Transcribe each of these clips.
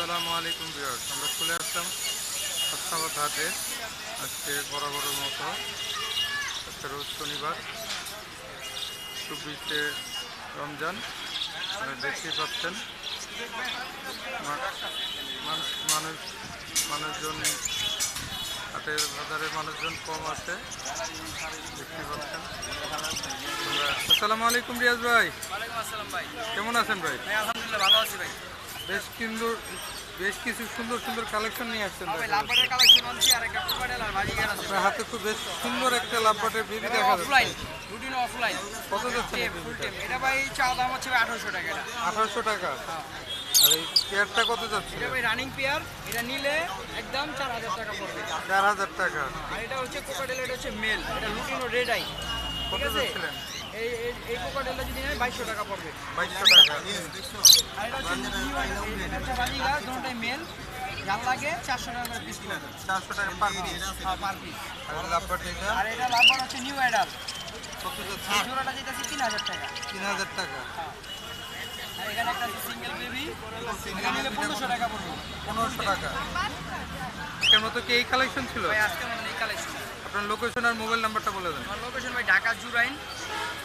আসসালামু আলাইকুম ভিউয়ার্স, আমরা চলে আসলাম হাসনাবাদ হাটে। আজকে বরাবরের মতো আজকে রোজ শনিবার 24শে রমজান। দেখতেই পাচ্ছেন মানুষজন হাটের বাজারের মানুষজন কম আছে, দেখতেই পাচ্ছেন। আসসালামু আলাইকুম রিয়াজ ভাই। ওয়ালাইকুম আসসালাম ভাই। কেমন আছেন ভাই? আলহামদুলিল্লাহ ভালো আছি ভাই। বেশ কিছু সুন্দর সুন্দর কালেকশন নিয়ে আসছেন ভাই ভাই। লাভবাটের কালেকশন আনছি আর একটা কোকাটেল আর বাজিগার আছে। আপনার হাতে খুব বেশ সুন্দর একটা লাভবাটের বেবি দেখা যাচ্ছে। Offline, routine offline. কত যাচ্ছে ফুল টাইম। এটা ভাই চাওয়া দাম হচ্ছে 1800 টাকা এটা। 1800 টাকা। আর এই পেয়ারটা কত যাচ্ছে? এটা ভাই রানিং পেয়ার, এটা নিলে একদম 4000 টাকা পড়বে। 4000 টাকা। আর এটা হচ্ছে কোকাটেল, এটা হচ্ছে মেল, এটা লুটিনো রেড আই। কত ঠিক আছে? যাচ্ছিলেন? এই কোকাটেলটা যদি নেয় 2200 টাকা পড়বে। 2200 টাকা। আর এটা হচ্ছে এটা হচ্ছে বাজিগার, দুটোটাই মেল। যার লাগে 400 টাকা করে পিস পড়বে। 400 টাকা পার পিস। হ্যাঁ, পার পিস। আর লাভবাট এটা আর এটা লাভবার হচ্ছে নিউ অ্যাডাল। কত যাচ্ছে? এই জোড়াটা যেতেছে 3000 টাকা। 3000 টাকা। আর এখানে একটা সিঙ্গেল বেবি, এখানে নিলে 1500 টাকা পড়বে। 1500 টাকা। এর মতো কি এই কালেকশন ছিল? ভাই আজকের মতন এই কালেকশন। আপনার লোকেশন আর মোবাইল নাম্বারটা বলে দেন। আমার লোকেশন ভাই ঢাকা জুরাইন,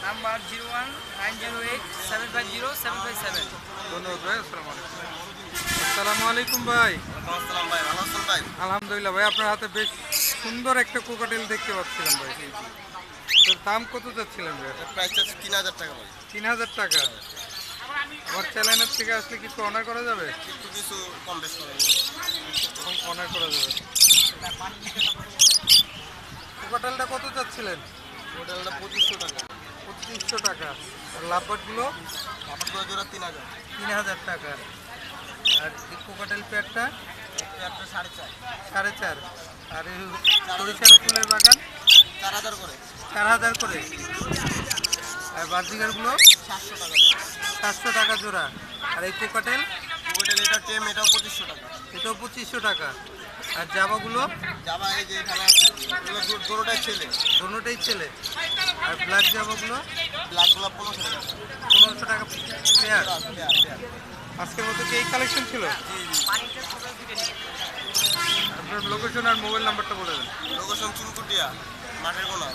নাম্বার 019087507557। ধন্যবাদ ভাই। আসসালামু আলাইকুম ভাই। আসসালাম ভাই, ভালো আছেন ভাই? আলহামদুলিল্লাহ ভাই, আপনার হাতে বেশ সুন্দর একটা কোকাটেল দেখতে পাচ্ছিলাম ভাই। তো দাম কত যাচ্ছিলেন ভাই? প্রাইসটা 3000 টাকা ভাই। 3000 টাকা। আমার চ্যানেলের থেকে আসলে কিছু অনার করা যাবে? একটু কিছু কম বেশ করে। অনার করা যাবে। কোকাটেলটা কত যাচ্ছিলেন? হোটেলটা 2500 টাকা। 2500 টাকা। আর লাভবাটগুলো? আমার জোড়া 3000। 3000 টাকা। আর এই কোকাটেল পেয়ারটা? একটা 4.5। 4.5। আর এই সরিষার ফুলের বাগান? 4000 করে। 4000 করে। আর বার্জিগারগুলো? 700 টাকা। 700 টাকা জোড়া। আর এই কোকাটেল? হোটেল এটা টেম, এটাও 2500 টাকা। এটাও 2500 টাকা। আর জাবাগুলো? যাবা এই যে এখানে এগুলো গরুটাই ছেলে, দুটোটাই ছেলে। আর ব্ল্যাক জাবাগুলো? ব্ল্যাকগুলো 1500 টাকা। 1500 টাকা পেয়ার। আজকের মতো কি এই কালেকশন ছিল? আপনার লোকেশন আর মোবাইল নাম্বারটা বলে দেন। লোকেশন চুনকুটিয়া, মাঠের কোনা।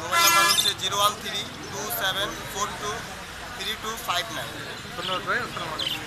মোবাইল নাম্বার হচ্ছে 01327423259। ধন্যবাদ ভাই। আসসালামু আলাইকুম।